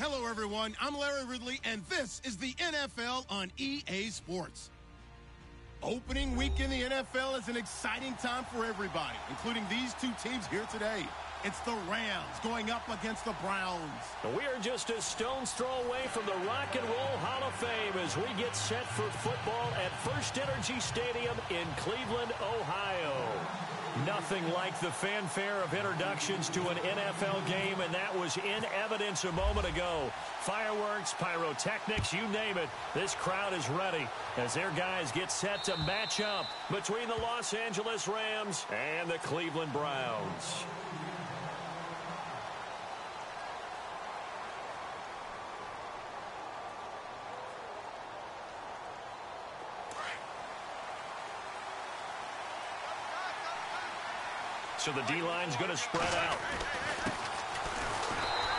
Hello, everyone. I'm Larry Ridley, and this is the NFL on EA Sports. Opening week in the NFL is an exciting time for everybody, including these two teams here today. It's the Rams going up against the Browns. We are just a stone's throw away from the Rock and Roll Hall of Fame as we get set for football at First Energy Stadium in Cleveland, Ohio. Nothing like the fanfare of introductions to an NFL game, and that was in evidence a moment ago. Fireworks, pyrotechnics, you name it. This crowd is ready as their guys get set to match up between the Los Angeles Rams and the Cleveland Browns. So the D-line's going to spread out.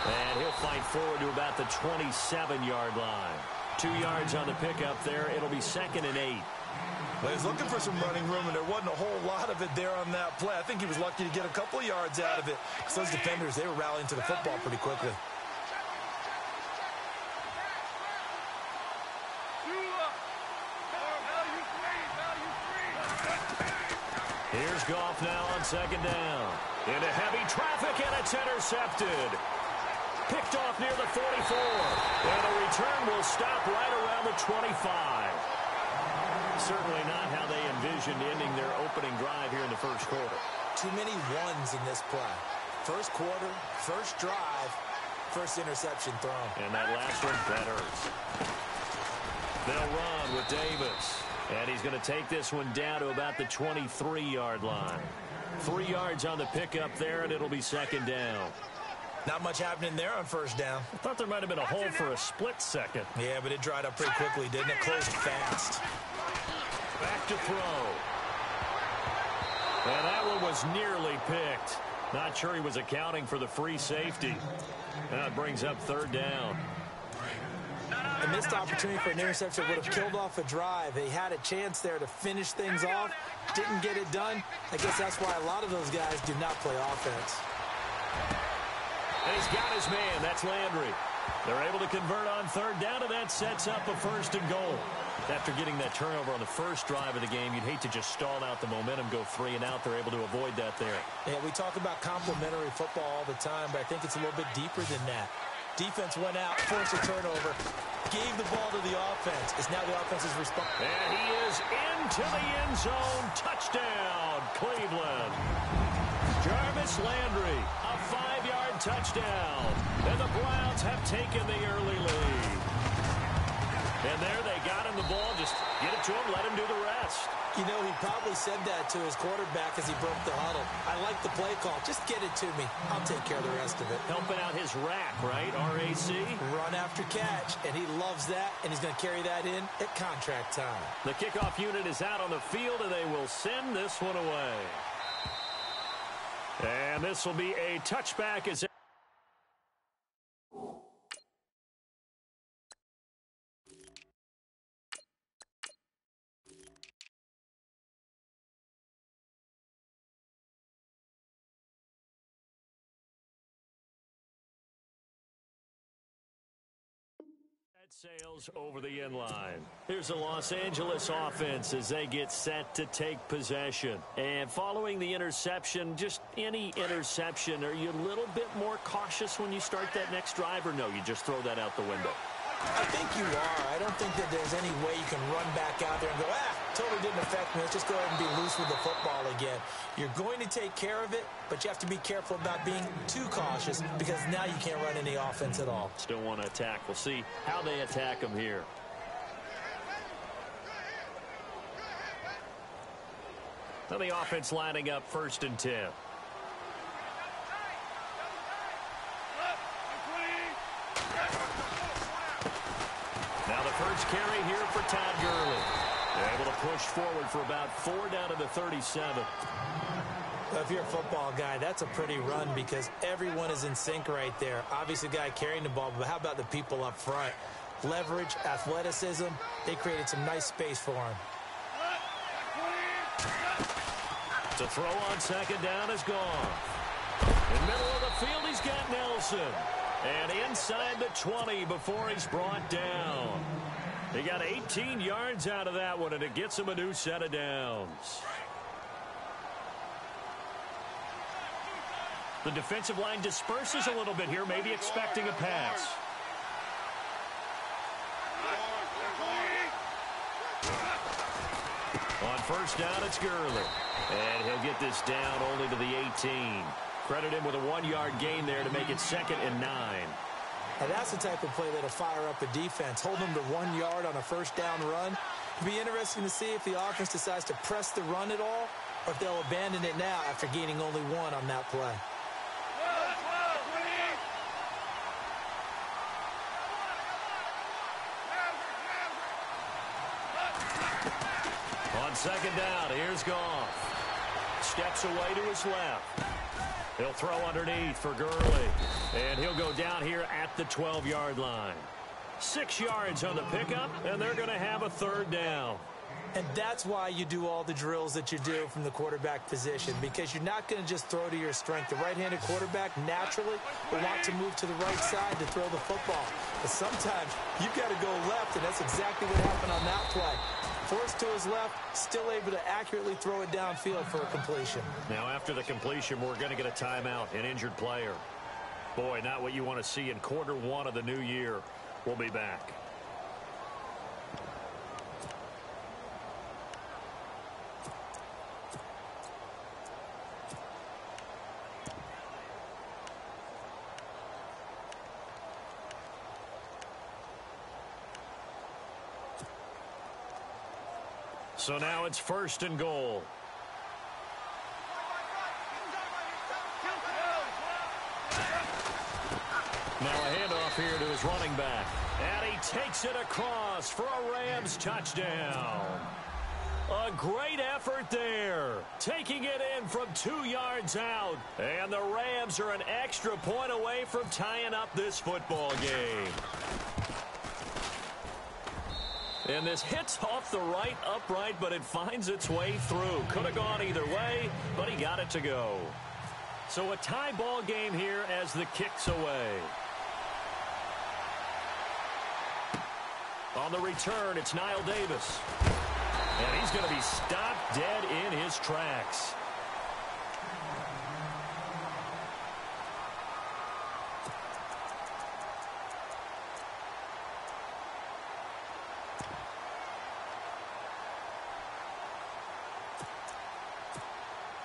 And he'll fight forward to about the 27-yard line. 2 yards on the pickup there. It'll be 2nd and 8. Well, he's looking for some running room, and there wasn't a whole lot of it there on that play. I think he was lucky to get a couple of yards out of it. Because those defenders, they were rallying to the football pretty quickly. Here's Goff now on 2nd down. Into heavy traffic, and it's intercepted. Picked off near the 44. And a return will stop right around the 25. Certainly not how they envisioned ending their opening drive here in the first quarter. Too many ones in this play. First quarter, first drive, first interception thrown. And that last one, that hurts. They'll run with Davis. And he's going to take this one down to about the 23-yard line. 3 yards on the pickup there, and it'll be 2nd down. Not much happening there on first down. I thought there might have been a hole for a split second. Yeah, but it dried up pretty quickly, didn't it? Closed fast. Back to throw. And that one was nearly picked. Not sure he was accounting for the free safety. Now it brings up 3rd down. A missed opportunity for an interception would have killed off a drive. They had a chance there to finish things off. Didn't get it done. I guess that's why a lot of those guys do not play offense. And he's got his man. That's Landry. They're able to convert on 3rd down, and that sets up a 1st and goal. After getting that turnover on the first drive of the game, you'd hate to just stall out the momentum, go 3 and out. They're able to avoid that there. Yeah, we talk about complementary football all the time, but I think it's a little bit deeper than that. Defense went out, forced a turnover, gave the ball to the offense. It's now the offense's response. And he is into the end zone. Touchdown, Cleveland. Jarvis Landry, a 5-yard touchdown. And the Browns have taken the early lead. And there they got him the ball. Just get it to him, let him do the rest. You know, he probably said that to his quarterback as he broke the huddle. I like the play call. Just get it to me. I'll take care of the rest of it. Helping out his rack, right? R-A-C? Run after catch. And he loves that, and he's going to carry that in at contract time. The kickoff unit is out on the field, and they will send this one away. And this will be a touchback as sails over the end line. Here's the Los Angeles offense as they get set to take possession. And following the interception, just any interception, are you a little bit more cautious when you start that next drive, or no, you just throw that out the window? I think you are. I don't think that there's any way you can run back out there and go, totally didn't affect me. Let's just go ahead and be loose with the football again. You're going to take care of it, but you have to be careful about being too cautious because now you can't run any offense at all. Still want to attack. We'll see how they attack them here. Now the offense lining up 1st and 10. Now the first carry here for Todd Gurley. They're able to push forward for about 4 down to the 37. Well, if you're a football guy, that's a pretty run because everyone is in sync right there. Obviously, the guy carrying the ball, but how about the people up front? Leverage, athleticism, they created some nice space for him. To throw on 2nd down is gone. In the middle of the field, he's got Nelson. And inside the 20 before he's brought down. He got 18 yards out of that one, and it gets him a new set of downs. The defensive line disperses a little bit here, maybe expecting a pass. On first down, it's Gurley. And he'll get this down only to the 18. Credit him with a 1-yard gain there to make it 2nd and 9. And that's the type of play that'll fire up a defense. Hold them to 1 yard on a first down run. It'll be interesting to see if the offense decides to press the run at all, or if they'll abandon it now after gaining only 1 on that play. On second down, here's Goff. Steps away to his left. He'll throw underneath for Gurley. And he'll go down here at the 12-yard line. 6 yards on the pickup, and they're going to have a 3rd down. And that's why you do all the drills that you do from the quarterback position, because you're not going to just throw to your strength. The right-handed quarterback naturally will want to move to the right side to throw the football. But sometimes you've got to go left, and that's exactly what happened on that play. Forced to his left, still able to accurately throw it downfield for a completion. Now, after the completion, we're going to get a timeout, an injured player. Boy, not what you want to see in quarter 1 of the new year. We'll be back. So now it's 1st and goal. Now a handoff here to his running back. And he takes it across for a Rams touchdown. A great effort there. Taking it in from 2 yards out. And the Rams are an extra point away from tying up this football game. And this hits off the right upright, but it finds its way through. Could have gone either way, but he got it to go. So a tie ball game here as the kick's away. On the return, it's Niall Davis. And he's going to be stopped dead in his tracks.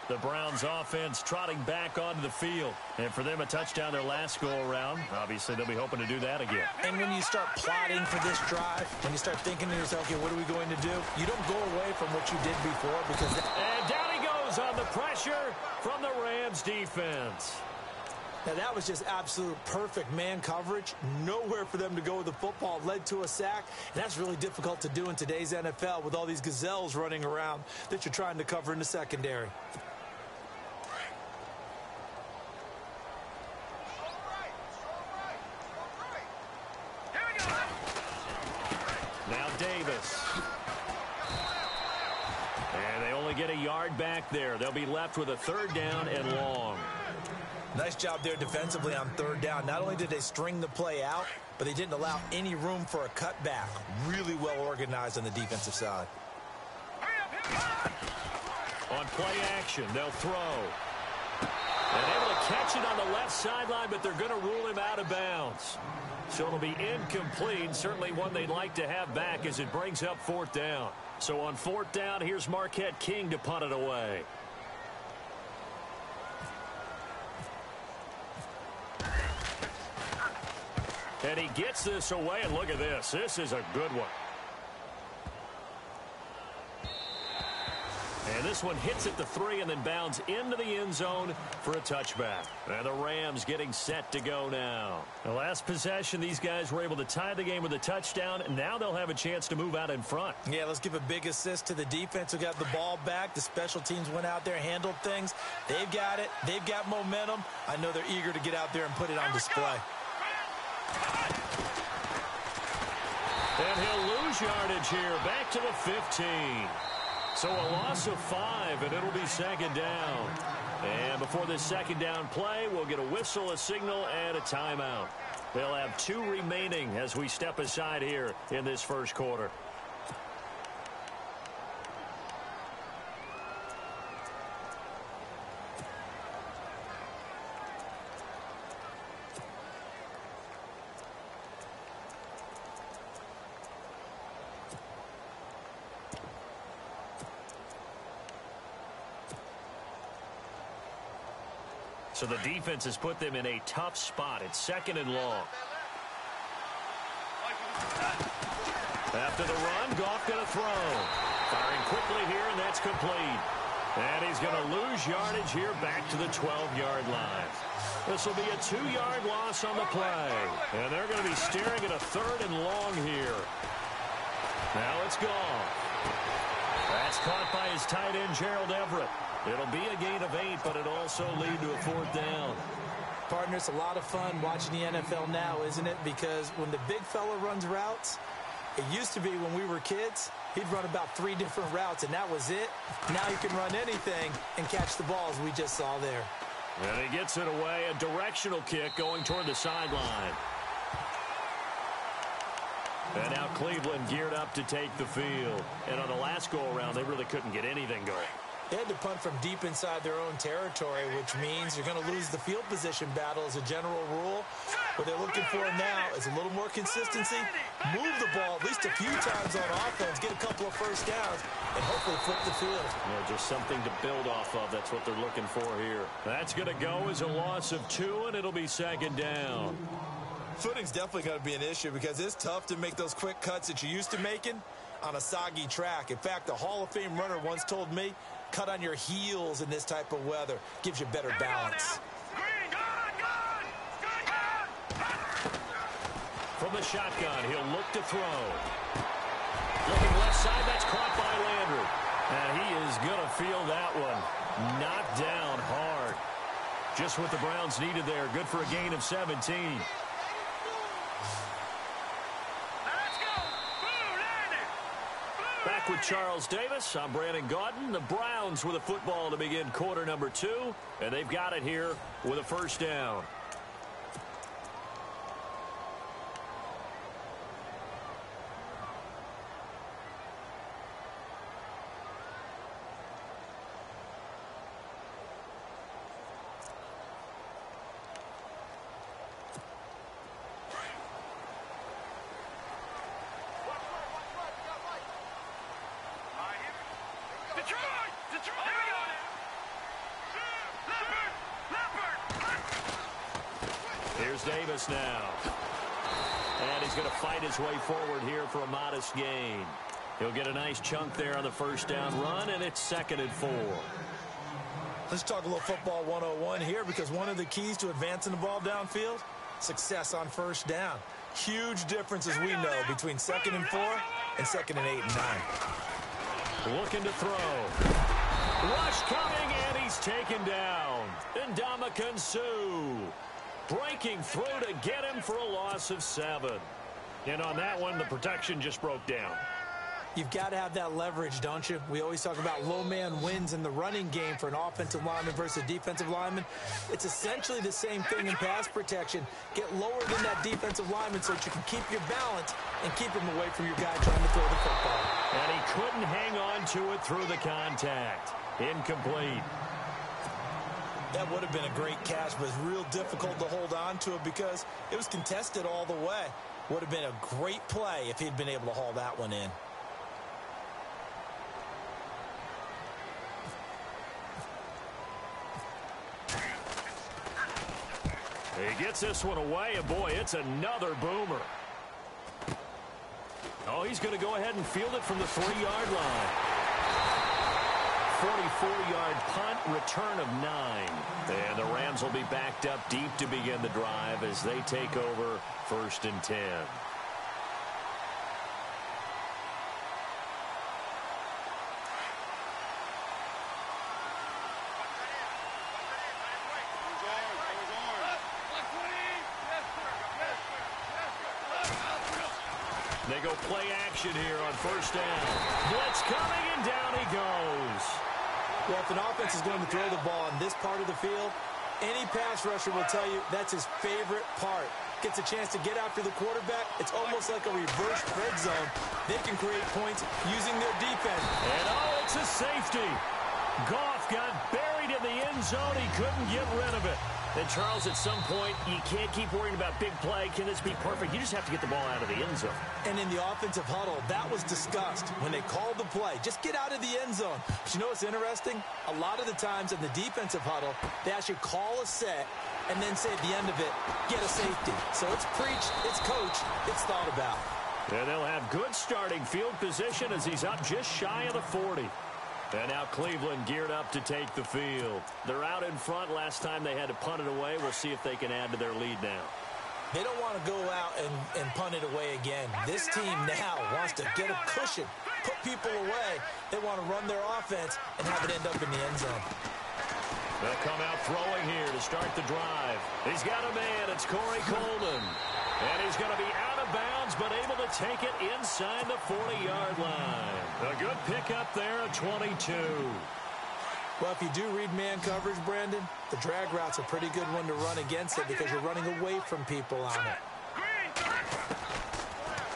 The Browns offense trotting back onto the field. And for them, a touchdown their last go-around. Obviously, they'll be hoping to do that again. And when you start plotting for this drive, when you start thinking to yourself, okay, what are we going to do? You don't go away from what you did before because... And down he goes on the pressure from the Rams defense. Now, that was just absolute perfect man coverage. Nowhere for them to go with the football. Led to a sack. And that's really difficult to do in today's NFL with all these gazelles running around that you're trying to cover in the secondary. Now Davis. And they only get a yard back there. They'll be left with a 3rd down and long. Nice job there defensively on 3rd down. Not only did they string the play out, but they didn't allow any room for a cutback. Really well organized on the defensive side. On play action, they'll throw. And able to catch it on the left sideline, but they're going to rule him out of bounds. So it'll be incomplete. Certainly one they'd like to have back as it brings up 4th down. So on 4th down, here's Marquette King to punt it away. And he gets this away, and look at this. This is a good one. And this one hits at the 3 and then bounds into the end zone for a touchback. And the Rams getting set to go now. The last possession, these guys were able to tie the game with a touchdown, and now they'll have a chance to move out in front. Yeah, let's give a big assist to the defense who got the ball back. The special teams went out there, handled things. They've got it. They've got momentum. I know they're eager to get out there and put it on display. And he'll lose yardage here, back to the 15. So a loss of 5, and it'll be 2nd down. And before this 2nd down play, we'll get a whistle, a signal, and a timeout. They'll have 2 remaining as we step aside here in this first quarter. So the defense has put them in a tough spot. It's 2nd and long. After the run, Goff going to throw. Firing quickly here, and that's complete. And he's going to lose yardage here back to the 12-yard line. This will be a 2-yard loss on the play. And they're going to be staring at a 3rd and long here. Now it's Goff. That's caught by his tight end, Gerald Everett. It'll be a gain of 8, but it'll also lead to a 4th down. Partner, it's a lot of fun watching the NFL now, isn't it? Because when the big fella runs routes, it used to be when we were kids, he'd run about 3 different routes, and that was it. Now he can run anything and catch the balls we just saw there. And he gets it away, a directional kick going toward the sideline. And now Cleveland geared up to take the field. And on the last go-around, they really couldn't get anything going. They had to punt from deep inside their own territory, which means you're going to lose the field position battle as a general rule. What they're looking for now is a little more consistency, move the ball at least a few times on offense, get a couple of first downs, and hopefully flip the field. Yeah, just something to build off of. That's what they're looking for here. That's going to go as a loss of 2, and it'll be 2nd down. Footing's definitely going to be an issue because it's tough to make those quick cuts that you're used to making on a soggy track. In fact, a Hall of Fame runner once told me, cut on your heels in this type of weather. Gives you better balance. From the shotgun, he'll look to throw. Looking left side, that's caught by Landry. And he is going to feel that one. Knocked down hard. Just what the Browns needed there. Good for a gain of 17. Back with Charles Davis, I'm Brandon Gaudin. The Browns with a football to begin quarter number 2, and they've got it here with a 1st down. Here's Davis now. And he's going to fight his way forward here for a modest gain. He'll get a nice chunk there on the 1st down run, and it's 2nd and 4. Let's talk a little football 101 here, because one of the keys to advancing the ball downfield, success on 1st down. Huge difference, as we know, between 2nd and 4 and 2nd and 8 and 9. Looking to throw. Rush coming, and he's taken down. Ndamukong Suh breaking through to get him for a loss of 7. And on that one, the protection just broke down. You've got to have that leverage, don't you? We always talk about low man wins in the running game for an offensive lineman versus a defensive lineman. It's essentially the same thing in pass protection. Get lower than that defensive lineman so that you can keep your balance and keep him away from your guy trying to throw the football. And he couldn't hang on to it through the contact. Incomplete. That would have been a great catch, but it's real difficult to hold on to it because it was contested all the way. Would have been a great play if he'd been able to haul that one in. He gets this one away, and boy, it's another boomer. Oh, he's going to go ahead and field it from the 3-yard line. 44-yard punt, return of 9. And the Rams will be backed up deep to begin the drive as they take over 1st and 10. They go play action here on 1st down. Blitz coming, and down he goes. Well, if an offense is going to throw the ball in this part of the field, Any pass rusher will tell you that's his favorite part. Gets a chance to get after the quarterback. It's almost like a reverse red zone. They can create points using their defense. And oh, it's a safety. Goff got buried in the end zone. He couldn't get rid of it. And Charles, at some point, you can't keep worrying about big play. Can this be perfect? You just have to get the ball out of the end zone. And in the offensive huddle, that was discussed when they called the play. Just get out of the end zone. But you know what's interesting? A lot of the times in the defensive huddle, they actually call a set and then say at the end of it, get a safety. So it's preached, it's coached, it's thought about. And they'll have good starting field position as he's up just shy of the 40. And now Cleveland geared up to take the field. They're out in front. Last time they had to punt it away. We'll see if they can add to their lead now. They don't want to go out and punt it away again. This team now wants to get a cushion, put people away. They want to run their offense and have it end up in the end zone. They'll come out throwing here to start the drive. He's got a man. It's Corey Coleman. And he's going to be out of bounds, but able to take it inside the 40-yard line. A good pickup there at 22. Well, if you do read man coverage, Brandon, the drag route's a pretty good one to run against it because you're running away from people on it.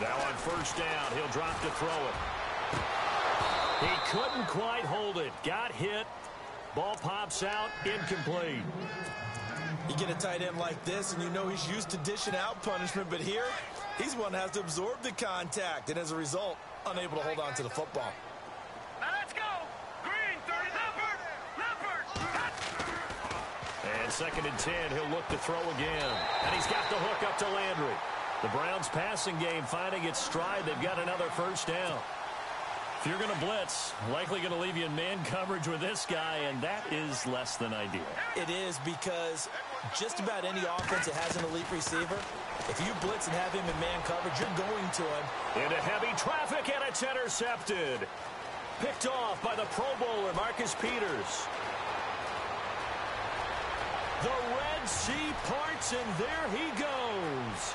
Now on first down, he'll drop to throw it. He couldn't quite hold it. Got hit. Ball pops out. Incomplete. You get a tight end like this, and you know he's used to dishing out punishment, but here, he's one that has to absorb the contact, and as a result, unable to hold on to the football. Now let's go! Green, 30, And 2nd and 10, he'll look to throw again. And he's got the hook up to Landry. The Browns' passing game finding its stride. They've got another first down. If you're going to blitz, likely going to leave you in man coverage with this guy, and that is less than ideal. It is because just about any offense that has an elite receiver, if you blitz and have him in man coverage, you're going to him. Into heavy traffic, and it's intercepted. Picked off by the Pro Bowler, Marcus Peters. The Red Sea parts, and there he goes.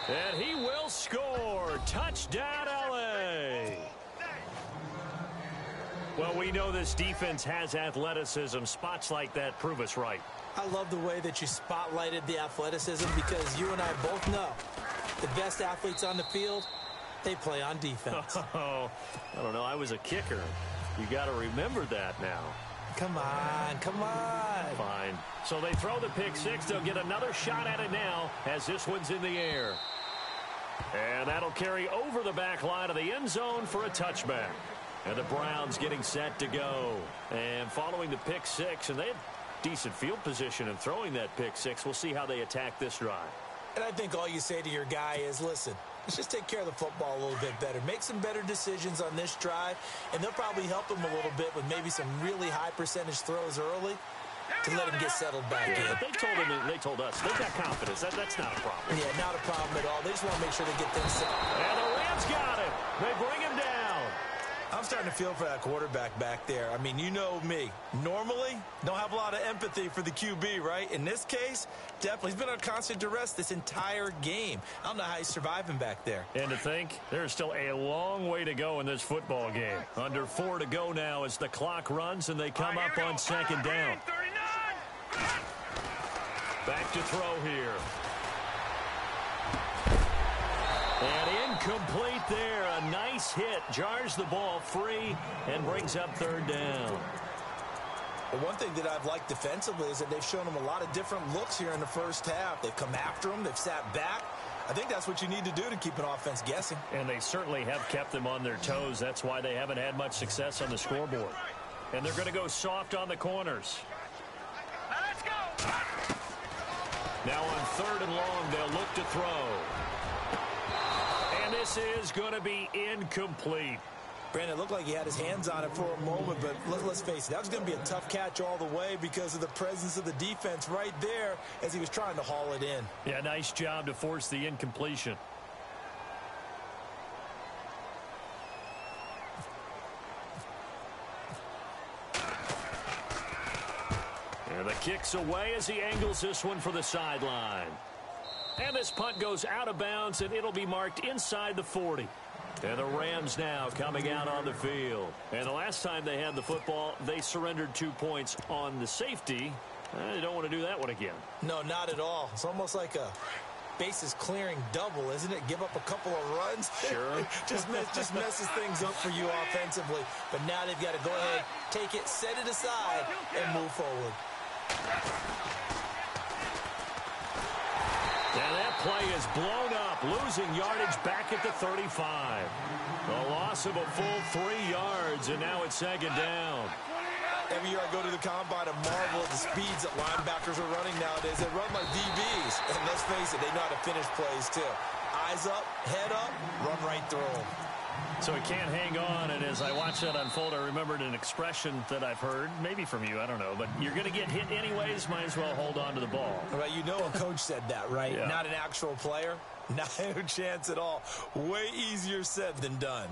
And he will score. Touchdown, L.A. Well, we know this defense has athleticism. Spots like that prove us right. I love the way that you spotlighted the athleticism because you and I both know the best athletes on the field, they play on defense. Oh, I don't know. I was a kicker. You got to remember that now. Come on, come on. Fine. So they throw the pick six. They'll get another shot at it now as this one's in the air. And that'll carry over the back line of the end zone for a touchback. And the Browns getting set to go. And following the pick six, and they have decent field position in throwing that pick six. We'll see how they attack this drive. And I think all you say to your guy is, listen, let's just take care of the football a little bit better. Make some better decisions on this drive, and they'll probably help him a little bit with maybe some really high percentage throws early to let him get settled back in. But they told us, they've got confidence. That's not a problem. Yeah, not a problem at all. They just want to make sure they get things set. And the Rams got him. They bring him down. I'm starting to feel for that quarterback back there. I mean, you know me. Normally, don't have a lot of empathy for the QB, right? In this case, definitely. He's been on constant duress this entire game. I don't know how he's surviving back there. And to think, there's still a long way to go in this football game. Under 4 to go now as the clock runs and they come up on second down. Back to throw here. And incomplete there. A nice hit. Jars the ball free and brings up third down. Well, one thing that I've liked defensively is that they've shown him a lot of different looks here in the first half. They've come after him. They've sat back. I think that's what you need to do to keep an offense guessing. And they certainly have kept them on their toes. That's why they haven't had much success on the scoreboard. And they're going to go soft on the corners. Let's go. Now on 3rd and long, they'll look to throw. And this is going to be incomplete. Brandon, it looked like he had his hands on it for a moment, but let's face it, that was going to be a tough catch all the way because of the presence of the defense right there as he was trying to haul it in. Yeah, nice job to force the incompletion. And the kick's away as he angles this one for the sideline. And this punt goes out of bounds, and it'll be marked inside the 40. And the Rams now coming out on the field. And the last time they had the football, they surrendered 2 points on the safety. They don't want to do that one again. No, not at all. It's almost like a bases clearing double, isn't it? Give up a couple of runs. Sure. just messes things up for you offensively. But now they've got to go ahead, take it, set it aside, and move forward. And that play is blown up, losing yardage back at the 35. A loss of a full 3 yards, and now it's second down. Every year I go to the combine and marvel at the speeds that linebackers are running nowadays. They run like DBs. And let's face it, they know how to finish plays too. Eyes up, head up, run right through them. So he can't hang on, and as I watch that unfold, I remembered an expression that I've heard, maybe from you, I don't know, but you're going to get hit anyways, might as well hold on to the ball. Well, you know a coach said that, right? Yeah. Not an actual player. Not a chance at all. Way easier said than done.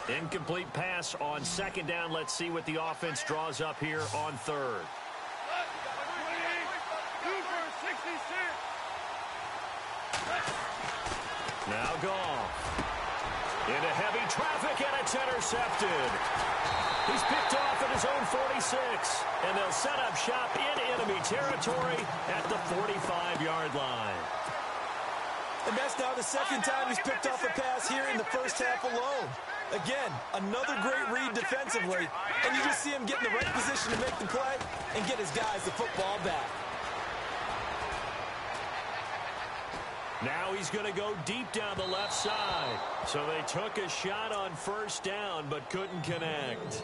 Incomplete pass on second down. Let's see what the offense draws up here on third. Now Goff. Into heavy traffic, and it's intercepted. He's picked off at his own 46, and they'll set up shop in enemy territory at the 45-yard line. And that's now the second time he's picked off a pass here in the first half alone. Again, another great read defensively, and you just see him get in the right position to make the play and get his guys the football back. Now he's going to go deep down the left side. So they took a shot on first down but couldn't connect.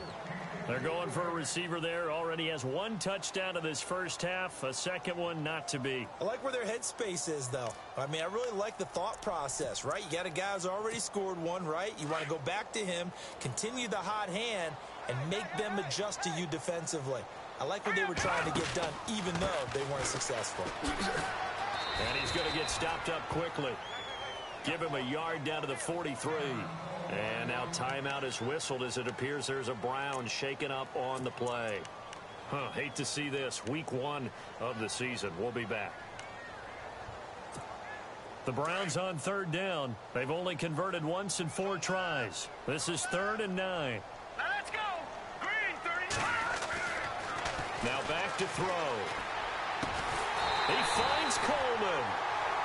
They're going for a receiver there. Already has 1 touchdown in this first half. A second one not to be. I like where their headspace is, though. I mean, I really like the thought process, right? You got a guy who's already scored one, right? You want to go back to him, continue the hot hand, and make them adjust to you defensively. I like what they were trying to get done, even though they weren't successful. And he's going to get stopped up quickly. Give him a yard down to the 43. And now timeout is whistled as it appears there's a Brown shaken up on the play. Hate to see this. Week 1 of the season. We'll be back. The Browns on third down. They've only converted once in 4 tries. This is 3rd and 9. Let's go. Green 39. Now back to throw. He finds Coleman.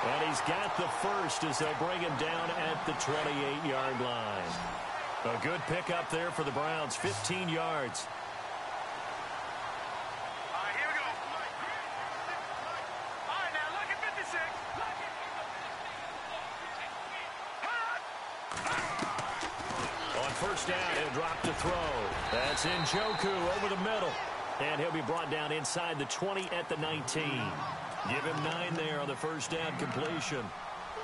And he's got the first as they'll bring him down at the 28-yard line. A good pickup there for the Browns, 15 yards. All right, here we go. All right, now look at 56. On first down, he'll drop to throw. That's Njoku over the middle. And he'll be brought down inside the 20 at the 19. Give him 9 there on the first down completion.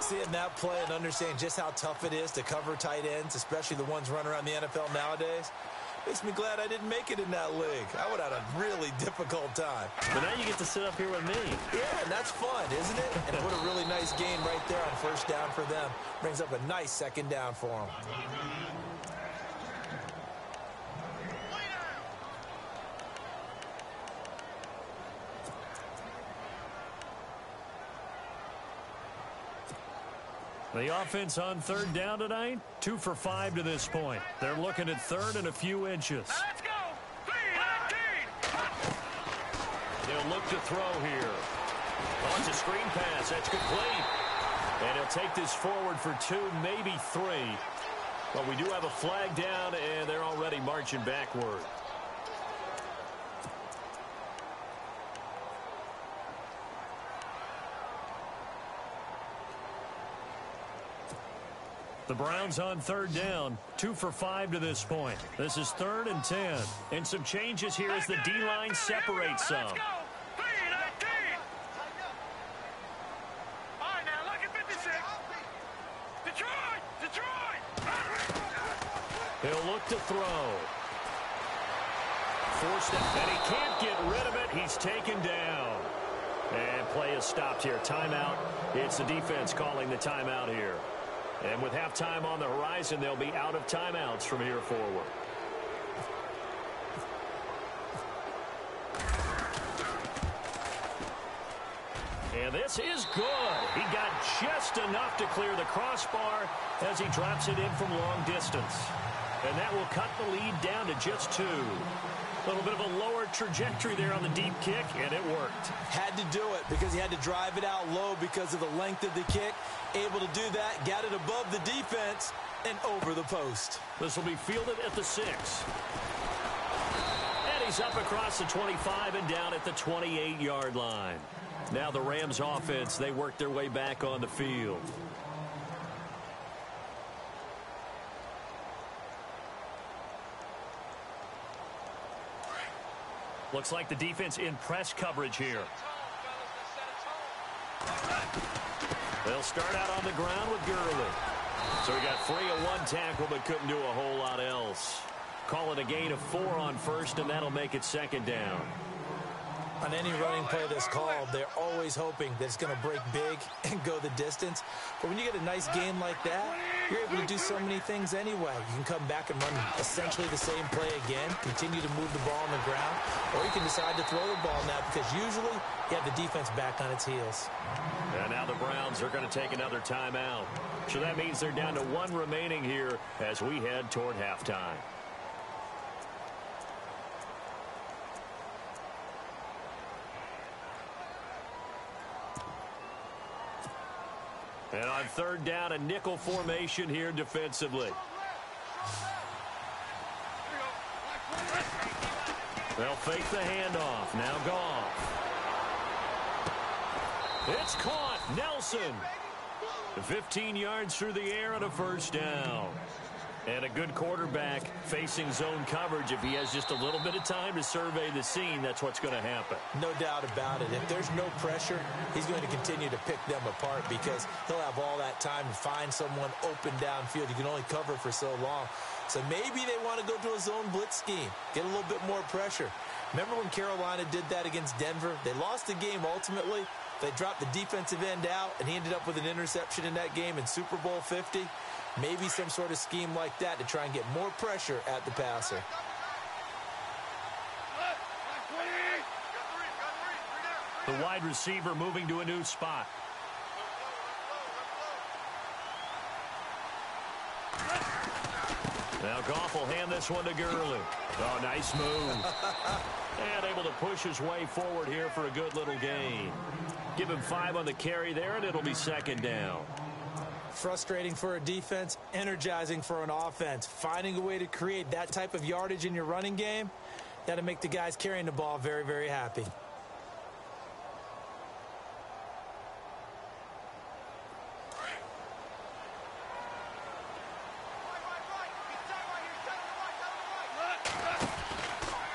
Seeing that play and understanding just how tough it is to cover tight ends, especially the ones running around the NFL nowadays, makes me glad I didn't make it in that league. I would have had a really difficult time. But now you get to sit up here with me. Yeah, and that's fun, isn't it? And what a really nice game right there on first down for them. Brings up a nice second down for them. The offense on third down tonight, 2 for 5 to this point. They're looking at third and a few inches. Let's go. 3-19. He'll look to throw here. On to screen pass. That's complete. And he'll take this forward for 2, maybe 3. But we do have a flag down, and they're already marching backward. The Browns on third down, 2 for 5 to this point. This is 3rd and 10. And some changes here as the D-line separates some. Let's go. 3-19. All right, now look at 56. Detroit. He'll look to throw. Forced it, and he can't get rid of it. He's taken down. And play is stopped here. Timeout. It's the defense calling the timeout here. And with halftime on the horizon, they'll be out of timeouts from here forward. And this is good. He got just enough to clear the crossbar as he drops it in from long distance. And that will cut the lead down to just 2. A little bit of a lower trajectory there on the deep kick, and it worked. Had to do it because he had to drive it out low because of the length of the kick. Able to do that, got it above the defense, and over the post. This will be fielded at the 6. And he's up across the 25 and down at the 28-yard line. Now the Rams offense, they work their way back on the field. Looks like the defense in press coverage here. They'll start out on the ground with Gurley. So he got free of 1 tackle but couldn't do a whole lot else. Call it a gain of 4 on first, and that'll make it 2nd down. On any running play that's called, they're always hoping that it's going to break big and go the distance. But when you get a nice game like that, you're able to do so many things anyway. You can come back and run essentially the same play again, continue to move the ball on the ground, or you can decide to throw the ball now because usually you have the defense back on its heels. And now the Browns are going to take another timeout. So that means they're down to 1 remaining here as we head toward halftime. And on 3rd down, a nickel formation here defensively. They'll fake the handoff. Now Goff. It's caught. Nelson. 15 yards through the air and a 1st down. And a good quarterback facing zone coverage. If he has just a little bit of time to survey the scene, that's what's going to happen. No doubt about it. If there's no pressure, he's going to continue to pick them apart because he'll have all that time to find someone open downfield. You can only cover for so long. So maybe they want to go to a zone blitz scheme, get a little bit more pressure. Remember when Carolina did that against Denver? They lost the game ultimately. They dropped the defensive end out, and he ended up with an interception in that game in Super Bowl 50. Maybe some sort of scheme like that to try and get more pressure at the passer. The wide receiver moving to a new spot. Now Goff will hand this one to Gurley. Oh, nice move. And able to push his way forward here for a good little gain. Give him 5 on the carry there, and it'll be 2nd down. Frustrating for a defense, energizing for an offense. Finding a way to create that type of yardage in your running game, that'll make the guys carrying the ball very, very happy.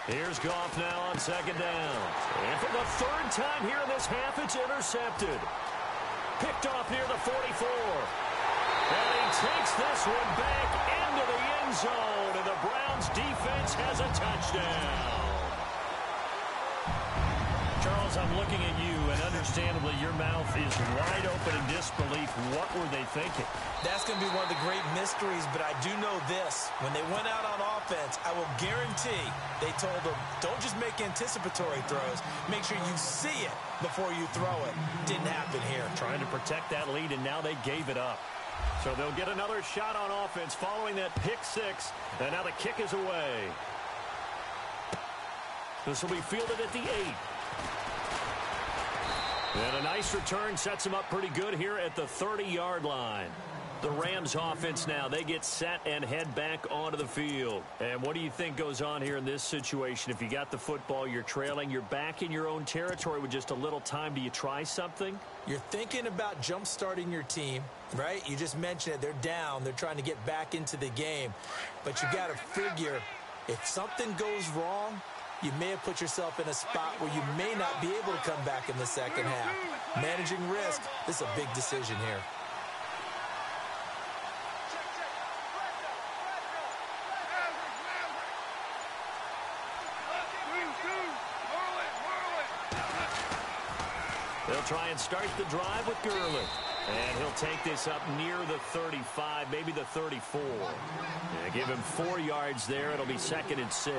Here's Goff now on 2nd down. And for the 3rd time here in this half, it's intercepted. Picked off near the 44. And he takes this one back into the end zone, and the Browns defense has a touchdown. Charles, I'm looking at you, and understandably your mouth is wide open in disbelief. What were they thinking? That's going to be one of the great mysteries, but I do know this. When they went out on offense, I will guarantee they told them, don't just make anticipatory throws. Make sure you see it before you throw it. Didn't happen here. Trying to protect that lead, and now they gave it up. So they'll get another shot on offense following that pick 6, and now the kick is away. This will be fielded at the 8. And a nice return sets him up pretty good here at the 30-yard line. The Rams offense now, they get set and head back onto the field. And what do you think goes on here in this situation? If you got the football, you're trailing, you're back in your own territory with just a little time. Do you try something? You're thinking about jump-starting your team, right? You just mentioned it. They're down. They're trying to get back into the game. But you got to figure if something goes wrong, you may have put yourself in a spot where you may not be able to come back in the second half. Managing risk, this is a big decision here. They'll try and start the drive with Gurley. And he'll take this up near the 35, maybe the 34. Yeah, give him 4 yards there. It'll be 2nd and 6.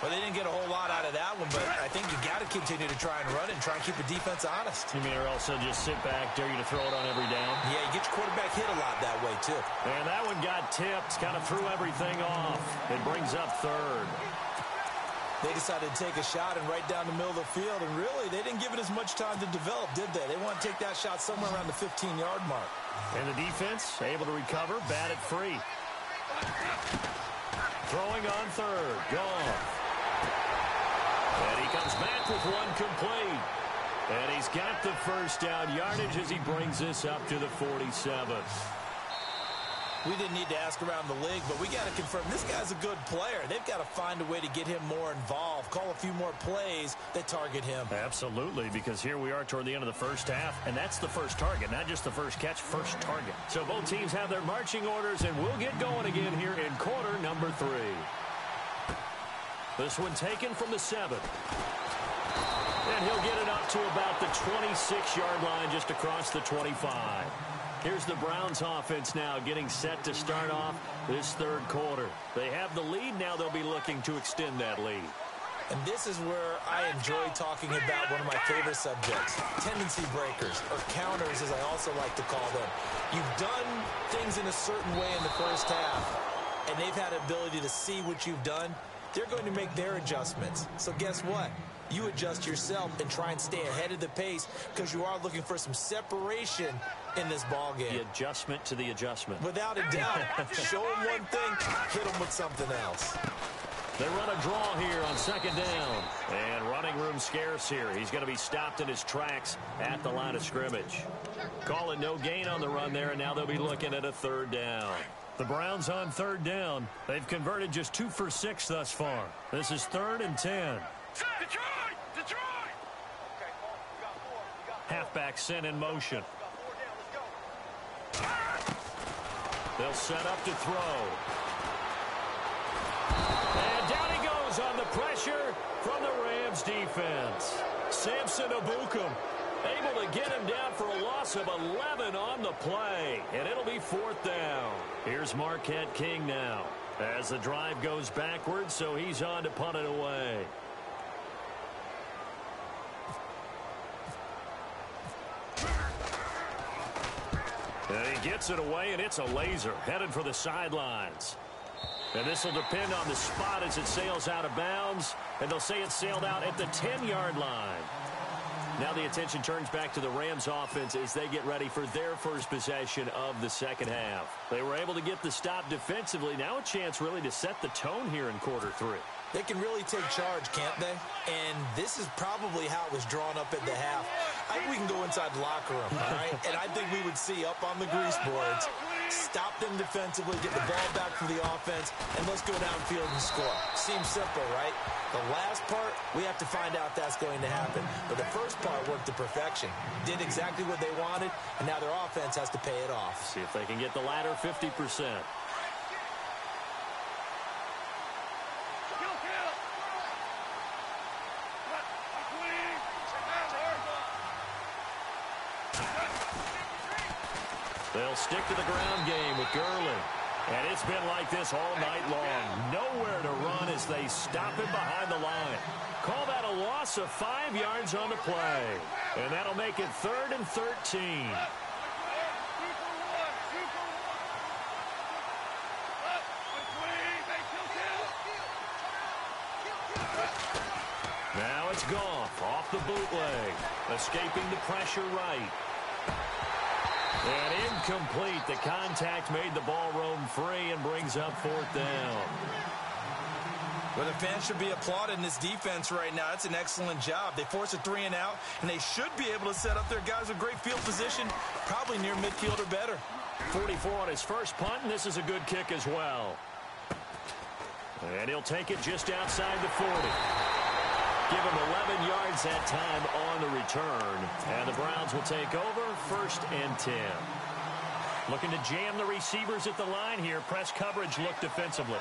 Well, they didn't get a whole lot out of that one, but I think you got to I'd continue to try and run it and try and keep the defense honest. You mean or also just sit back, dare you to throw it on every down? Yeah, you get your quarterback hit a lot that way, too. And that one got tipped, kind of threw everything off. It brings up third. They decided to take a shot and right down the middle of the field, and really, they didn't give it as much time to develop, did they? They want to take that shot somewhere around the 15-yard mark. And the defense able to recover, bat it free. Throwing on third, gone. And he comes back with one complete. And he's got the first down yardage as he brings this up to the 47. We didn't need to ask around the league, but we got to confirm this guy's a good player. They've got to find a way to get him more involved, call a few more plays that target him. Absolutely, because here we are toward the end of the first half, and that's the first target, not just the first catch, first target. So both teams have their marching orders, and we'll get going again here in quarter number 3. This one taken from the 7. And he'll get it up to about the 26-yard line just across the 25. Here's the Browns offense now getting set to start off this third quarter. They have the lead. Now they'll be looking to extend that lead. And this is where I enjoy talking about one of my favorite subjects, tendency breakers, or counters as I also like to call them. You've done things in a certain way in the first half, and they've had the ability to see what you've done. They're going to make their adjustments. So guess what? You adjust yourself and try and stay ahead of the pace because you are looking for some separation in this ball game. The adjustment to the adjustment. Without a doubt. Show them one thing, hit them with something else. They run a draw here on second down. And running room scarce here. He's going to be stopped in his tracks at the line of scrimmage. Call it no gain on the run there, and now they'll be looking at a third down. The Browns on third down. They've converted just 2 for 6 thus far. This is 3rd and 10. Detroit! Detroit! Halfback sent in motion. They'll set up to throw. And down he goes on the pressure from the Rams defense. Samson Abukum able to get him down for a loss of 11 on the play. And it'll be 4th down. Here's Marquette King now as the drive goes backwards, so he's on to punt it away. He gets it away, and it's a laser headed for the sidelines. And this will depend on the spot as it sails out of bounds. And they'll say it sailed out at the 10-yard line. Now the attention turns back to the Rams offense as they get ready for their first possession of the second half. They were able to get the stop defensively. Now a chance really to set the tone here in quarter 3. They can really take charge, can't they? And this is probably how it was drawn up at the half. I think we can go inside the locker room, all right? And I think we would see up on the grease boards, stop them defensively, get the ball back for the offense, and let's go downfield and score. Seems simple, right? The last part, we have to find out that's going to happen. But the first part worked to perfection. Did exactly what they wanted, and now their offense has to pay it off. See if they can get the latter 50%. They'll stick to the ground game with Gurley. And it's been like this all night long. Nowhere to run as they stop him behind the line. Call that a loss of 5 yards on the play. And that'll make it 3rd and 13. Now it's Goff off the bootleg. Escaping the pressure right. And incomplete. The contact made the ball roam free and brings up 4th down. Well, the fans should be applauding this defense right now. It's an excellent job. They force a 3 and out, and they should be able to set up their guys with great field position, probably near midfield or better. 44 on his first punt, and this is a good kick as well. And he'll take it just outside the 40. Give him 11 yards that time on the return. And the Browns will take over 1st and 10. Looking to jam the receivers at the line here. Press coverage look defensively.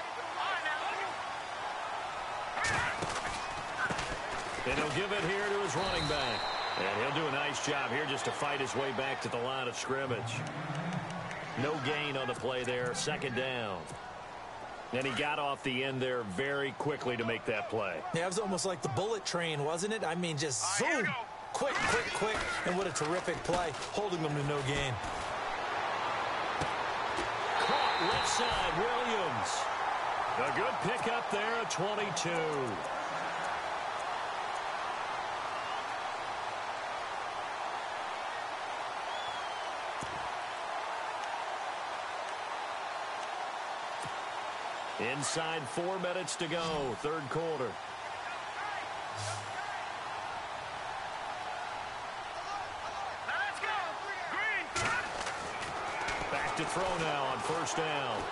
And he'll give it here to his running back. And he'll do a nice job here just to fight his way back to the line of scrimmage. No gain on the play there. 2nd down. And he got off the end there very quickly to make that play. Yeah, it was almost like the bullet train, wasn't it? I mean, just zoom. Quick, quick, quick. And what a terrific play, holding them to no gain. Caught left side, Williams. A good pickup there at 22. Inside 4 minutes to go, third quarter. Let's go. Green. Back to throw now on first down.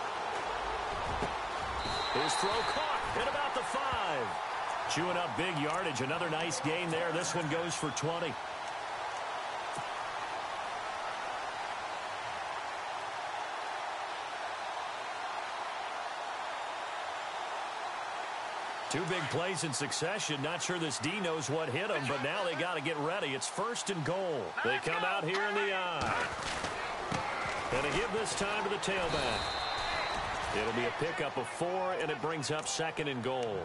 His throw caught at about the 5. Chewing up big yardage. Another nice gain there. This one goes for 20. Two big plays in succession. Not sure this D knows what hit him, but now they got to get ready. It's first and goal. They come out here in the I. And to give this time to the tailback. It'll be a pickup of 4, and it brings up second and goal.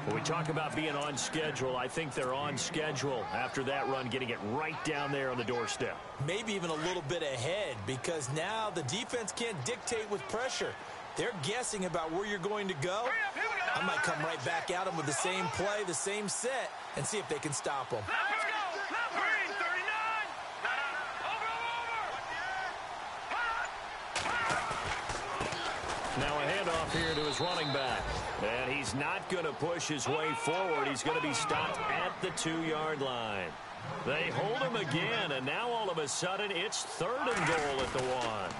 When we talk about being on schedule, I think they're on schedule after that run, getting it right down there on the doorstep. Maybe even a little bit ahead, because now the defense can't dictate with pressure. They're guessing about where you're going to go. I might come right back at them with the same play, the same set, and see if they can stop them. Let's go. Green, 39. Now a handoff here to his running back. And he's not going to push his way forward. He's going to be stopped at the 2-yard line. They hold him again, and now all of a sudden it's third and goal at the 1.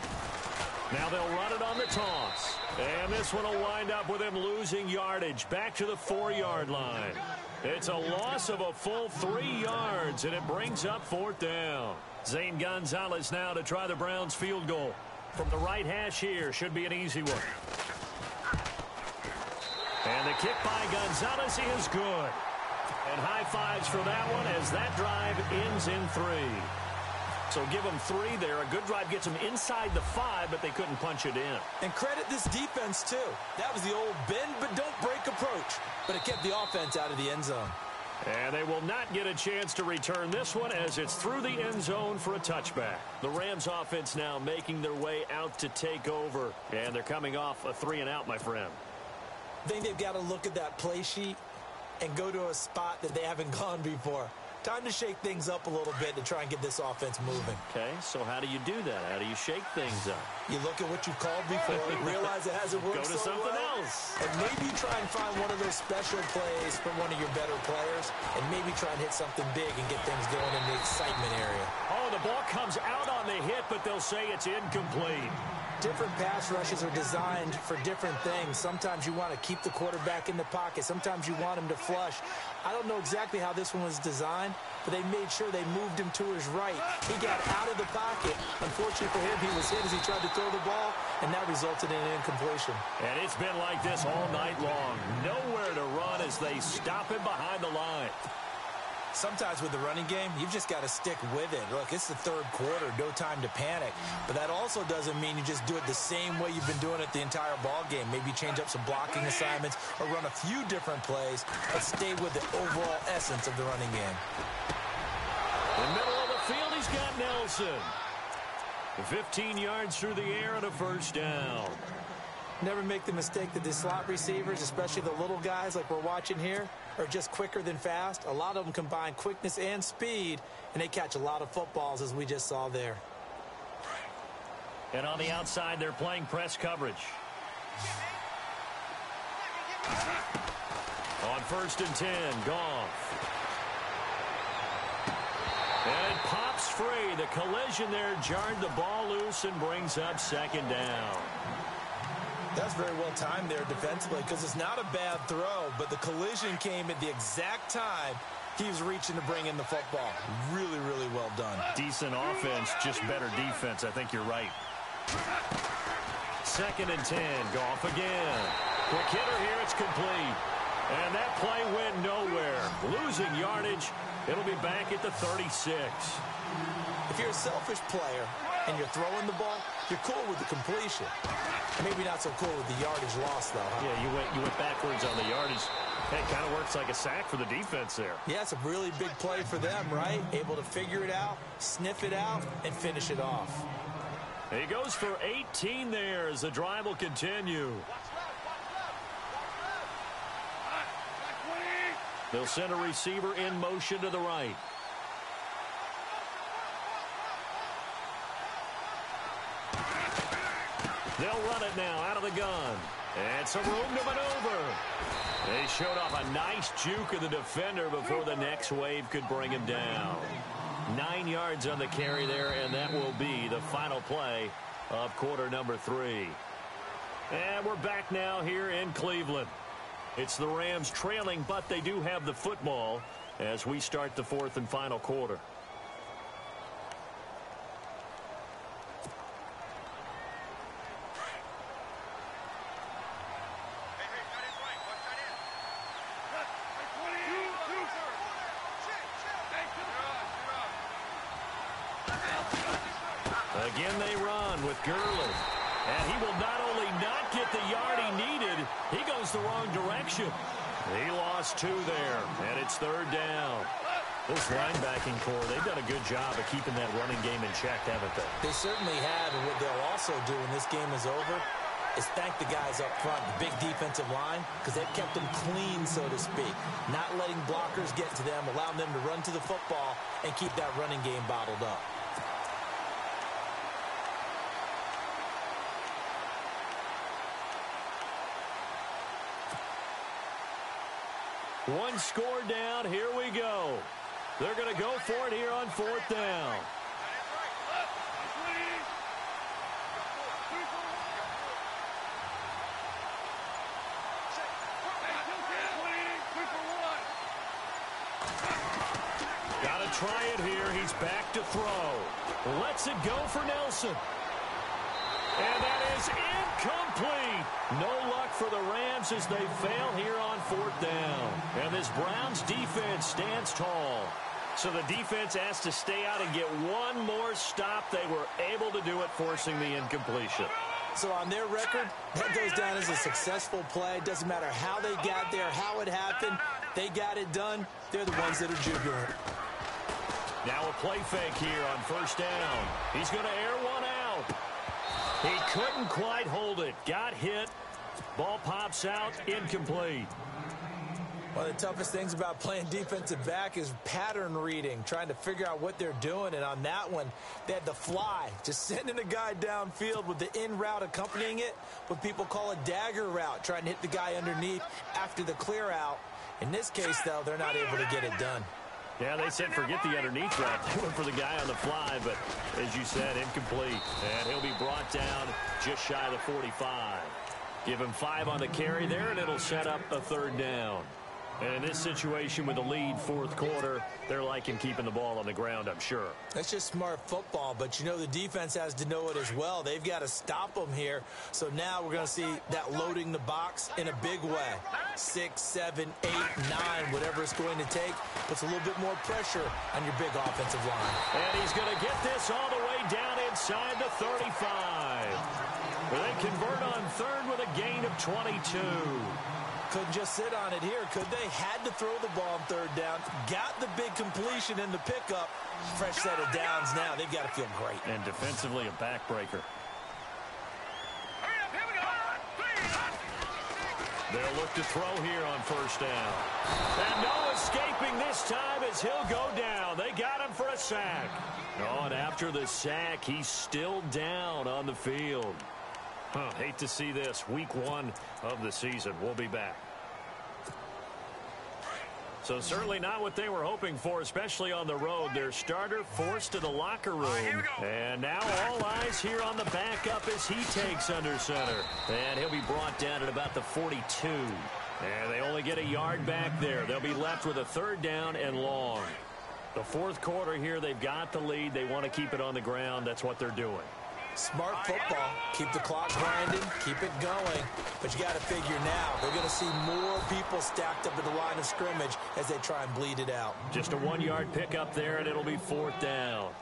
Now they'll run it on the toss. And this one will wind up with him losing yardage back to the 4-yard line. It's a loss of a full 3 yards, and it brings up fourth down. Zane Gonzalez now to try the Browns field goal. From the right hash here, should be an easy one. And the kick by Gonzalez is good. And high fives for that one as that drive ends in 3. So give them 3 there. A good drive gets them inside the 5, but they couldn't punch it in. And credit this defense, too. That was the old bend but don't break approach. But it kept the offense out of the end zone. And they will not get a chance to return this one as it's through the end zone for a touchback. The Rams offense now making their way out to take over. And they're coming off a 3-and-out, my friend. I think they've got to look at that play sheet and go to a spot that they haven't gone before. Time to shake things up a little bit to try and get this offense moving. Okay, so how do you do that? How do you shake things up? You look at what you called before, realize it hasn't worked Go to so something well, else. and maybe try and find one of those special plays from one of your better players, and maybe try and hit something big and get things going in the excitement area. Oh, the ball comes out on the hit, but they'll say it's incomplete. Different pass rushes are designed for different things. Sometimes you want to keep the quarterback in the pocket. Sometimes you want him to flush. I don't know exactly how this one was designed, but they made sure they moved him to his right. He got out of the pocket. Unfortunately for him, he was hit as he tried to throw the ball, and that resulted in an incompletion. And it's been like this all night long. Nowhere to run as they stop him behind the line. Sometimes with the running game, you've just got to stick with it. Look, it's the third quarter, no time to panic. But that also doesn't mean you just do it the same way you've been doing it the entire ball game. Maybe change up some blocking assignments or run a few different plays, but stay with the overall essence of the running game. In the middle of the field, he's got Nelson. 15 yards through the air and a first down. Never make the mistake that the slot receivers, especially the little guys like we're watching here, are just quicker than fast. A lot of them combine quickness and speed, and they catch a lot of footballs, as we just saw there. And on the outside, they're playing press coverage. On 1st and 10, Goff. And it pops free. The collision there jarred the ball loose and brings up second down. That's very well timed there defensively because it's not a bad throw, but the collision came at the exact time he was reaching to bring in the football. Really, really well done. Decent offense, just better defense. I think you're right. 2nd and 10, Goff again. Quick hitter here, it's complete. And that play went nowhere. Losing yardage, it'll be back at the 36. If you're a selfish player and you're throwing the ball, You're cool with the completion. Maybe not so cool with the yardage loss, though, huh? Yeah, you went backwards on the yardage. Hey, it kind of works like a sack for the defense there. Yeah, it's a really big play for them, right? Able to figure it out, sniff it out, and finish it off. He goes for 18 there as the drive will continue. They'll send a receiver in motion to the right. They'll run it now out of the gun. And some room to maneuver. They showed off a nice juke of the defender before the next wave could bring him down. 9 yards on the carry there, and that will be the final play of quarter number 3. And we're back now here in Cleveland. It's the Rams trailing, but they do have the football as we start the 4th and final quarter. Again, they run with Gurley. And he will not only not get the yard he needed, he goes the wrong direction. He lost 2 there, and it's 3rd down. This linebacking core, they've done a good job of keeping that running game in check, haven't they? They certainly have, and what they'll also do when this game is over is thank the guys up front, the big defensive line, because they've kept them clean, so to speak. Not letting blockers get to them, allowing them to run to the football and keep that running game bottled up. One score down. Here we go. They're going to go for it here on 4th down. Got to try it here. He's back to throw. Lets it go for Nelson. And that is incomplete. No luck for the Rams as they fail here on 4th down. And this Browns defense stands tall. So the defense has to stay out and get one more stop. They were able to do it, forcing the incompletion. So on their record, that goes down as a successful play. Doesn't matter how they got there, how it happened. They got it done. They're the ones that are jubilant. Now a play fake here on 1st down. He's going to air one out. He couldn't quite hold it. Got hit. Ball pops out. Incomplete. One of the toughest things about playing defensive back is pattern reading, trying to figure out what they're doing. And on that one, they had the fly, just sending a guy downfield with the in route accompanying it, what people call a dagger route, trying to hit the guy underneath after the clear out. In this case, though, they're not able to get it done. Yeah, they said forget the underneath route. They went for the guy on the fly, but as you said, incomplete. And he'll be brought down just shy of the 45. Give him 5 on the carry there, and it'll set up a 3rd down. And in this situation with the lead 4th quarter, they're liking keeping the ball on the ground, I'm sure. That's just smart football, but you know the defense has to know it as well. They've got to stop them here. So now we're going to see that loading the box in a big way. 6, 7, 8, 9, whatever it's going to take, puts a little bit more pressure on your big offensive line. And he's going to get this all the way down inside the 35. They convert on 3rd with a gain of 22. Couldn't just sit on it here, could they? Had to throw the ball on 3rd down. Got the big completion in the pickup. Fresh set of downs now. They've got to feel great. And defensively, a backbreaker. They'll look to throw here on 1st down. And no escaping this time as he'll go down. They got him for a sack. Oh, and after the sack, he's still down on the field. Hate to see this. Week 1 of the season. We'll be back. So certainly not what they were hoping for, especially on the road. Their starter forced to the locker room. And now all eyes here on the backup as he takes under center. And he'll be brought down at about the 42. And they only get a yard back there. They'll be left with a 3rd down and long. The 4th quarter here, they've got the lead. They want to keep it on the ground. That's what they're doing. Smart football. Keep the clock grinding. Keep it going. But you got to figure now, they're going to see more people stacked up at the line of scrimmage as they try and bleed it out. Just a 1-yard pickup there, and it'll be 4th down.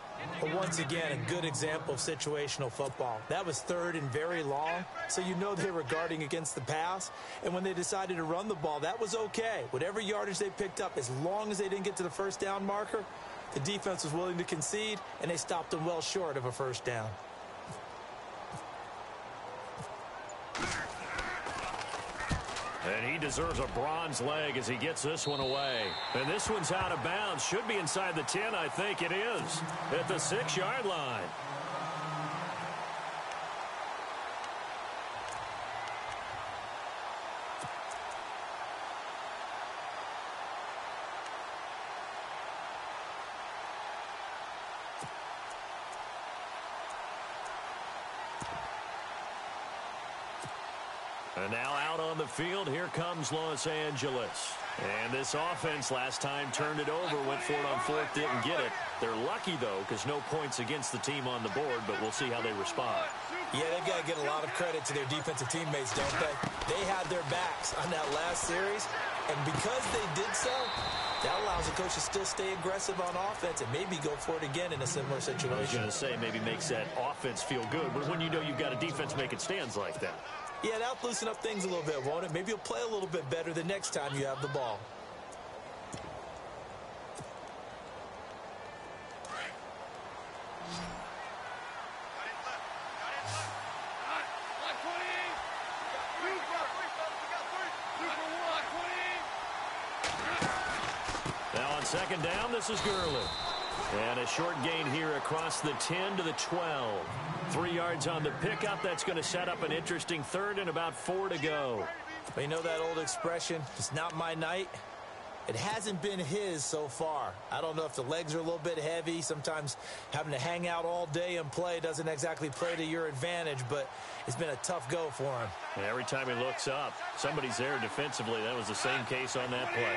Well, once again, a good example of situational football. That was third and very long, so you know they were guarding against the pass. And when they decided to run the ball, that was okay. Whatever yardage they picked up, as long as they didn't get to the first down marker, the defense was willing to concede, and they stopped them well short of a first down. And he deserves a bronze leg as he gets this one away. And this one's out of bounds. Should be inside the 10, I think it is. At the 6-yard line. And now out on the field, here comes Los Angeles. And this offense last time turned it over, went for it on fourth, didn't get it. They're lucky, though, because no points against the team on the board, but we'll see how they respond. Yeah, they've got to get a lot of credit to their defensive teammates, don't they? They had their backs on that last series, and because they did so, that allows the coach to still stay aggressive on offense and maybe go for it again in a similar situation. I was going to say, maybe makes that offense feel good, but when you know you've got a defense making stands like that. Yeah, that'll loosen up things a little bit, won't it? Maybe you'll play a little bit better the next time you have the ball. Now on second down, this is Gurley. And a short gain here across the 10 to the 12. 3 yards on the pickup. That's going to set up an interesting third and about 4 to go. Well, you know that old expression, it's not my night? It hasn't been his so far. I don't know if the legs are a little bit heavy. Sometimes having to hang out all day and play doesn't exactly play to your advantage, but it's been a tough go for him. And every time he looks up, somebody's there defensively. That was the same case on that play.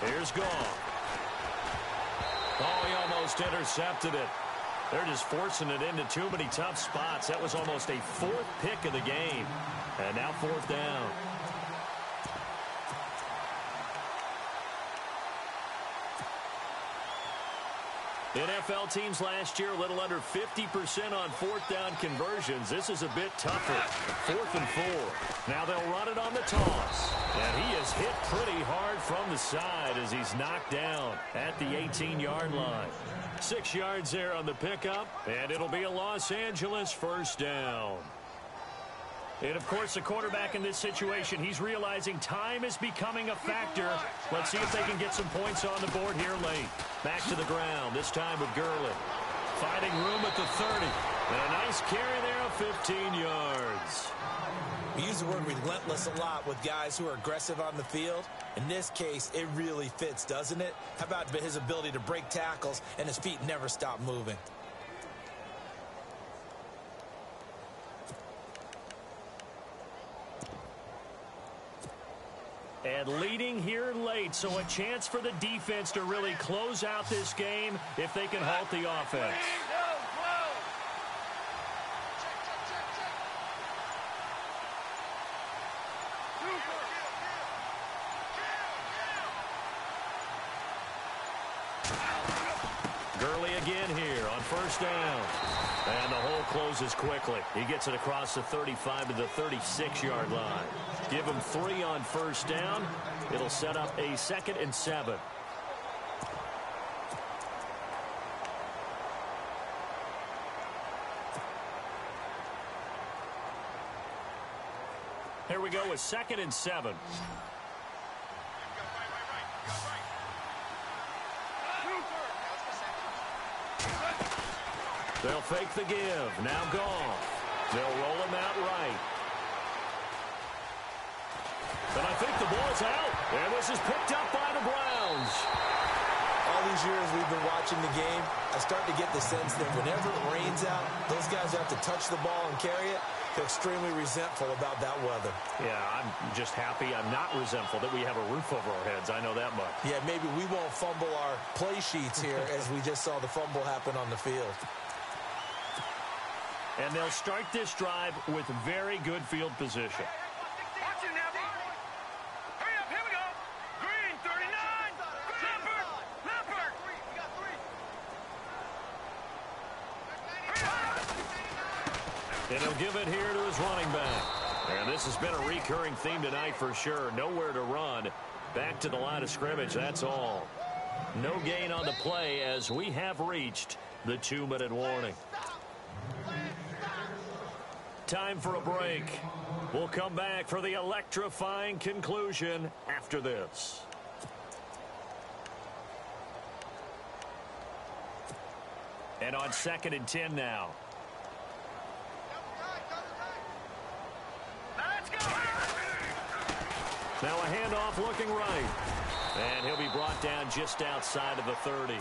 Here's gone. Oh, he almost intercepted it. They're just forcing it into too many tough spots. That was almost a fourth pick of the game. And now fourth down. NFL teams last year, a little under 50% on fourth down conversions. This is a bit tougher. 4th and 4. Now they'll run it on the toss. And he is hit pretty hard from the side as he's knocked down at the 18-yard line. 6 yards there on the pickup, and it'll be a Los Angeles first down. And, of course, the quarterback in this situation, he's realizing time is becoming a factor. Let's see if they can get some points on the board here late. Back to the ground, this time with Gurley. Finding room at the 30. And a nice carry there of 15 yards. We use the word relentless a lot with guys who are aggressive on the field. In this case, it really fits, doesn't it? How about his ability to break tackles and his feet never stop moving? And leading here late, so a chance for the defense to really close out this game if they can halt the offense. Gurley again here on first down. And the hole closes quickly. He gets it across the 35 to the 36-yard line. Give him 3 on first down. It'll set up a 2nd and 7. Here we go with 2nd and 7. They'll fake the give. Now Goff. They'll roll him out right. And I think the ball's out. And this is picked up by the Browns. All these years we've been watching the game, I start to get the sense that whenever it rains out, those guys have to touch the ball and carry it. They're extremely resentful about that weather. Yeah, I'm just happy I'm not resentful that we have a roof over our heads. I know that much. Yeah, maybe we won't fumble our play sheets here as we just saw the fumble happen on the field. And they'll start this drive with very good field position. Watch it now. Hurry up, here we go. Green, 39. Leopard. We got three. And he'll give it here to his running back. And this has been a recurring theme tonight for sure. Nowhere to run. Back to the line of scrimmage, that's all. No gain on the play as we have reached the 2-minute warning. Time for a break. We'll come back for the electrifying conclusion after this. And on 2nd and 10 now. Let's go. Now a handoff looking right. And he'll be brought down just outside of the 30.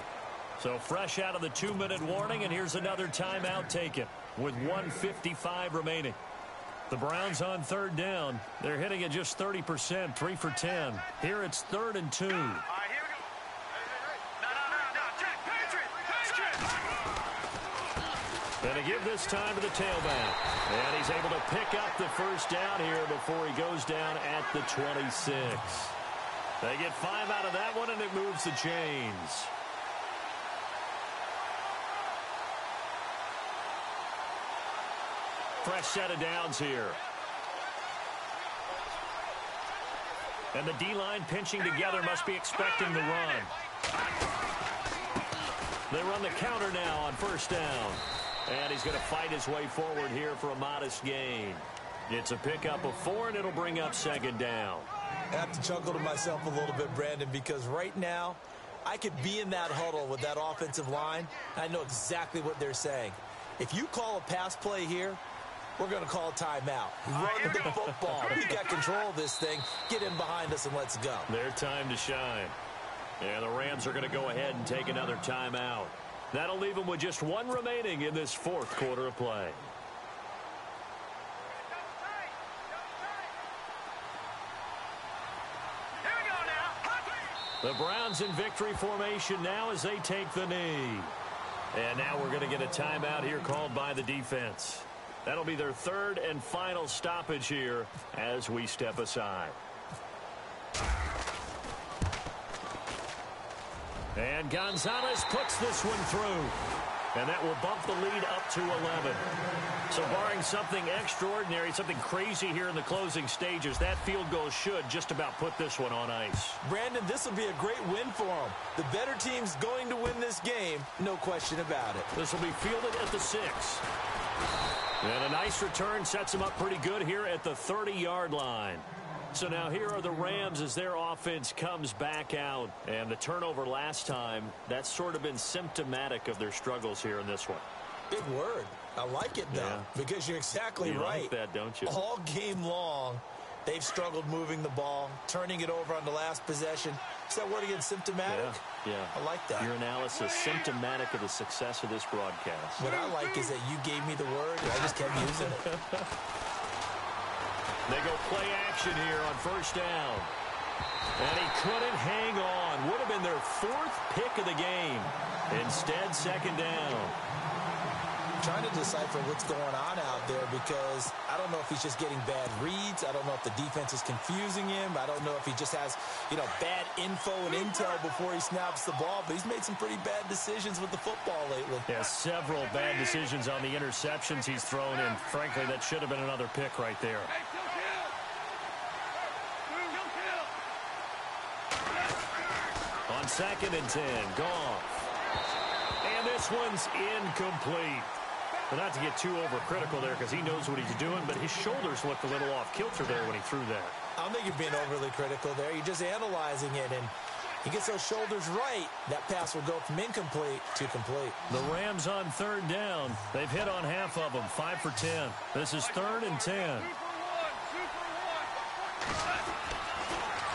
So fresh out of the 2-minute warning, and here's another timeout taken with 1:55 remaining. The Browns on 3rd down. They're hitting at just 30%, 3 for 10. Here it's 3rd and 2. All right, here we go. No. Jack, Patriot. Going to give this time to the tailback. And he's able to pick up the first down here before he goes down at the 26. They get 5 out of that one, and it moves the chains. Fresh set of downs here. And the D-line pinching together must be expecting the run. They run the counter now on 1st down. And he's going to fight his way forward here for a modest gain. It's a pickup of 4, and it'll bring up 2nd down. I have to chuckle to myself a little bit, Brandon, because right now I could be in that huddle with that offensive line. I know exactly what they're saying. If you call a pass play here, we're going to call a timeout. Run the football. We got control of this thing. Get in behind us and let's go. Their time to shine. And the Rams are going to go ahead and take another timeout. That'll leave them with just 1 remaining in this 4th quarter of play. Here we go now. The Browns in victory formation now as they take the knee. And now we're going to get a timeout here called by the defense. That'll be their 3rd and final stoppage here as we step aside. And Gonzalez puts this one through. And that will bump the lead up to 11. So barring something extraordinary, something crazy here in the closing stages, that field goal should just about put this one on ice. Brandon, this will be a great win for them. The better team's going to win this game, no question about it. This will be fielded at the 6. And a nice return sets them up pretty good here at the 30-yard line. So now here are the Rams as their offense comes back out. And the turnover last time, that's sort of been symptomatic of their struggles here in this one. Big word. I like it, though, Yeah. because you're exactly You right. like that, don't you? All game long, they've struggled moving the ball, turning it over on the last possession. Is that word again, symptomatic? Yeah. I like that. Your analysis, symptomatic of the success of this broadcast. What I like is that you gave me the word, and I just kept using it. They go play action here on 1st down. And he couldn't hang on. Would have been their 4th pick of the game. Instead, 2nd down. I'm trying to decipher what's going on out there because I don't know if he's just getting bad reads. I don't know if the defense is confusing him. I don't know if he just has, bad info and intel before he snaps the ball. But he's made some pretty bad decisions with the football lately. Yeah, several bad decisions on the interceptions he's thrown in. Frankly, that should have been another pick right there. On 2nd and 10, Goff. And this one's incomplete. But not to get too overcritical there because he knows what he's doing, but his shoulders looked a little off kilter there when he threw that. I don't think you're being overly critical there. You're just analyzing it, and he gets those shoulders right. That pass will go from incomplete to complete. The Rams on 3rd down. They've hit on half of them, 5 for 10. This is 3rd and 10.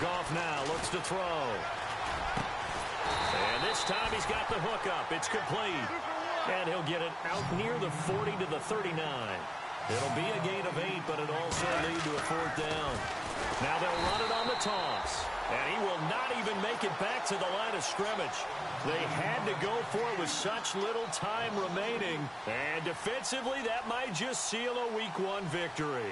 Goff now looks to throw. And this time he's got the hook up. It's complete. And he'll get it out near the 40 to the 39. It'll be a gain of 8, but it also lead to a 4th down. Now they'll run it on the toss. And he will not even make it back to the line of scrimmage. They had to go for it with such little time remaining. And defensively, that might just seal a Week 1 victory.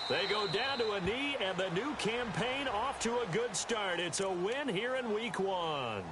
They go down to a knee, and the new campaign off to a good start. It's a win here in Week 1.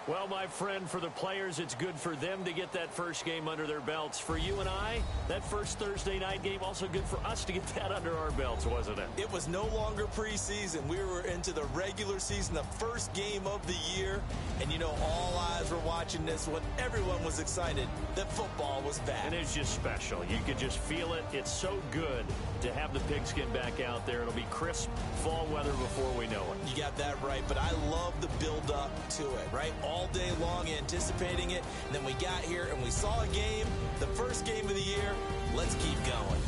Well, my friend, for the players, it's good for them to get that first game under their belts. For you and I, that first Thursday night game, also good for us to get that under our belts, wasn't it? It was no longer preseason. We were into the regular season, the first game of the year. And, you know, all eyes were watching this when everyone was excited that football was back. And it's just special. You could just feel it. It's so good to have the pigskin back out there. It'll be crisp fall weather before we know it. You got that right, but I love the build-up to it, right? All day long anticipating it, and then we got here and we saw a game, the first game of the year. Let's keep going.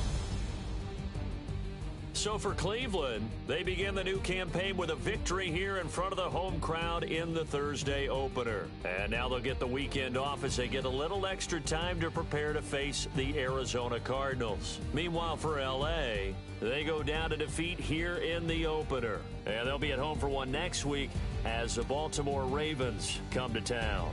So for Cleveland, they begin the new campaign with a victory here in front of the home crowd in the Thursday opener. And now they'll get the weekend off as they get a little extra time to prepare to face the Arizona Cardinals. Meanwhile, for L.A., they go down to defeat here in the opener. And they'll be at home for one next week as the Baltimore Ravens come to town.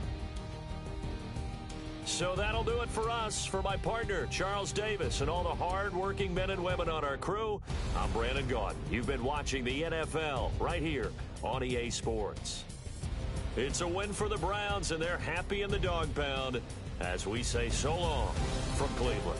So that'll do it for us. For my partner, Charles Davis, and all the hard-working men and women on our crew, I'm Brandon Gaudin. You've been watching the NFL right here on EA Sports. It's a win for the Browns, and they're happy in the dog pound as we say so long from Cleveland.